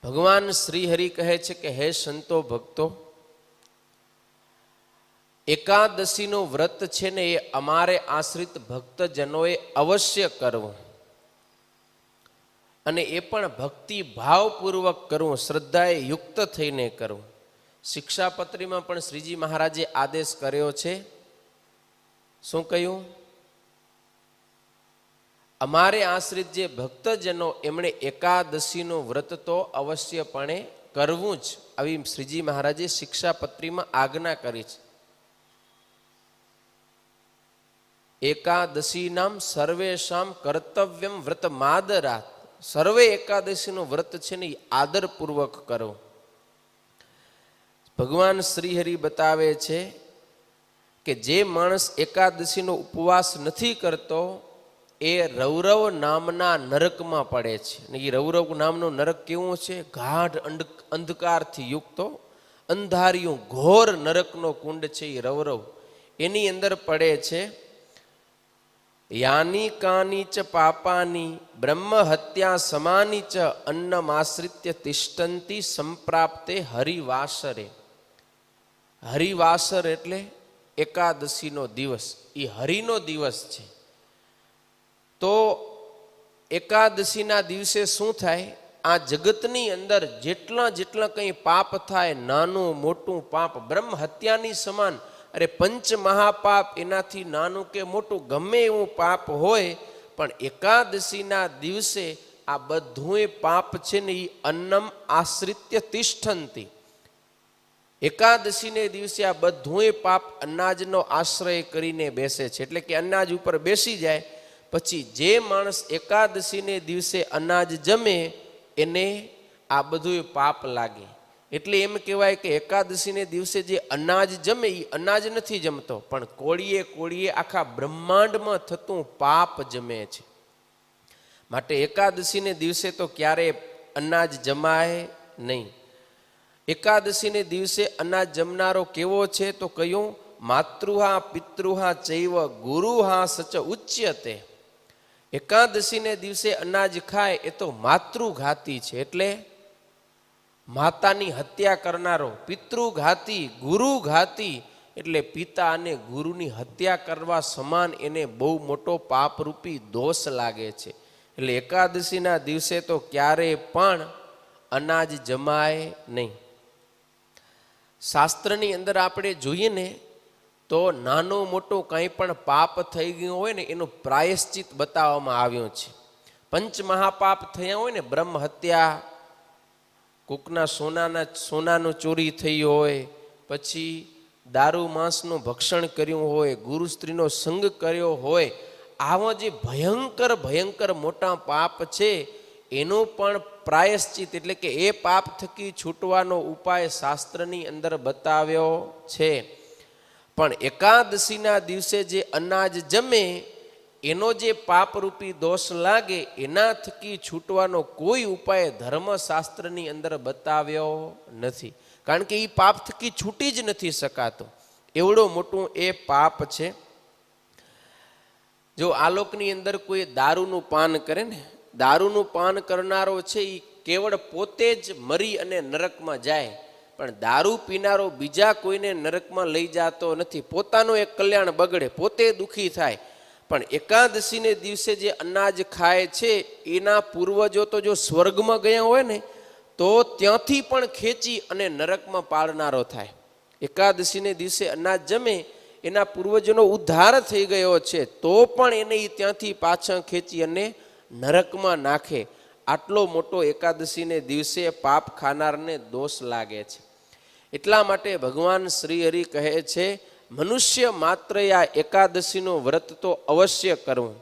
ભગવાન શ્રી હરિ કહે છે કે હે સંતો ભક્તો, એકાદશીનું વ્રત છે ને એ અમારે આશ્રિત ભક્તજનોએ અવશ્ય કરવું, અને એ પણ ભક્તિ ભાવપૂર્વક કરવું, શ્રદ્ધાએ યુક્ત થઈને કરવું. શિક્ષાપત્રીમાં પણ શ્રીજી મહારાજે આદેશ કર્યો છે. શું કહ્યું? અમારે આશ્રિત જે ભક્તજનો એમણે એકાદશીનું વ્રત તો અવશ્યપણે કરવું જ, આવી શ્રીજી મહારાજે શિક્ષાપત્રીમાં આજ્ઞા કરી છે. એકાદશી નામ સર્વેશામ કર્તવ્યમ વ્રત માદરાત. સર્વે એકાદશીનું વ્રત છે ને એ આદરપૂર્વક કરો. ભગવાન શ્રીહરિ બતાવે છે કે જે માણસ એકાદશીનો ઉપવાસ નથી કરતો એ રૌરવ નામના નરકમાં પડે છે. અને એ રૌરવ નામનો નરક કેવું છે? ગાઢ અંધકારથી યુક્તો અંધારિયું ઘોર નરકનો કુંડ છે એ રૌરવ. એની અંદર પડે છે. યાની કાની ચ પાપાની બ્રહ્મ હત્યા સમાની ચ અન્નમાશ્રિત્ય તિષ્ઠંતી સંપ્રાપ્તે હરિવાસરે. હરિવાસર એટલે એકાદશીનો દિવસ, એ હરિનો દિવસ છે. તો એકાદશીના દિવસે શું થાય? આ જગતની અંદર જેટલા કંઈ પાપ થાય, નાનું મોટું પાપ બ્રહ્મ હત્યાની સમાન, અરે પંચ મહાપાપ એનાથી નાનું કે મોટું ગમે એવું પાપ હોય, પણ એકાદશીના દિવસે આ બધુંય પાપ છે ને એ અન્નમ આશ્રિત્ય તિષ્ઠંતી. એકાદશીને દિવસે આ બધુંય પાપ અનાજનો આશ્રય કરીને બેસે છે. એટલે કે અનાજ ઉપર બેસી જાય. પછી જે માણસ એકાદશીને દિવસે અનાજ જમે એને આ બધું પાપ લાગે. એટલે એમ કહેવાય કે એકાદશીને દિવસે જે અનાજ જમે એ અનાજ નથી જમતો, પણ કોળીએ આખા બ્રહ્માંડમાં થતું પાપ જમે છે. માટે એકાદશીને દિવસે તો ક્યારેય અનાજ જમાય નહીં. એકાદશીને દિવસે અનાજ જમનારો કેવો છે? તો કયું? માતૃહા પિતૃહા ચૈવ ગુરુહા સચ ઉચ્યતે. એકાદશીને દિવસે અનાજ ખાય એ તો માતૃઘાતી છે, એટલે માતાની હત્યા કરનારો. પિતૃઘાતી, ગુરુઘાતી એટલે પિતા અને ગુરુની હત્યા કરવા સમાન એને બહુ મોટો પાપરૂપી દોષ લાગે છે. એટલે એકાદશીના દિવસે તો ક્યારેય પણ અનાજ જમાય નહીં. શાસ્ત્રની અંદર આપણે જોઈએ ને તો નાનું મોટું કંઈ પણ પાપ થઈ ગયું હોય ને એનું પ્રાયશ્ચિત બતાવવામાં આવ્યું છે. પંચ મહાપાપ થયા હોય ને, બ્રહ્મ હત્યા, કોકના સોનાનું ચોરી થઈ હોય, પછી દારૂ માંસનું ભક્ષણ કર્યું હોય, ગુરુ સ્ત્રીનો સંગ કર્યો હોય, આવા જે ભયંકર મોટા પાપ છે એનું પણ પ્રાયશ્ચિત એટલે કે એ પાપ થકી છૂટવાનો ઉપાય શાસ્ત્રની અંદર બતાવ્યો છે. પણ એકાદશીના દિવસે જે અનાજ જમે એનો જે પાપરૂપી દોષ લાગે એના થકી છૂટવાનો કોઈ ઉપાય ધર્મશાસ્ત્રની અંદર બતાવ્યો નથી. કારણ કે એ પાપ થકી છૂટી જ નથી શકાતો, એવડો મોટું એ પાપ છે. જો આ લોકની અંદર કોઈ દારૂનું પાન કરે ને, દારૂનું પાન કરનારો છે એ કેવળ પોતે જ મરી અને નરકમાં જાય, પણ દારૂ પીનારો બીજા કોઈને નરકમાં લઈ જતો નથી. પોતાનું એક કલ્યાણ બગડે, પોતે દુઃખી થાય. પણ એકાદશીને દિવસે જે અનાજ ખાય છે એના પૂર્વજો તો જો સ્વર્ગમાં ગયા હોય ને તો ત્યાંથી પણ ખેંચી અને નરકમાં પાડનારો થાય. એકાદશીને દિવસે અનાજ જમે એના પૂર્વજોનો ઉદ્ધાર થઈ ગયો છે તો પણ એને ત્યાંથી પાછળ ખેંચી અને નરકમાં નાખે. આટલો મોટો એકાદશીને દિવસે પાપ ખાનારને દોષ લાગે છે. એટલા માટે ભગવાન શ્રી હરિ કહે છે મનુષ્ય માત્ર આ એકાદશીનું વ્રત તો અવશ્ય કરવું.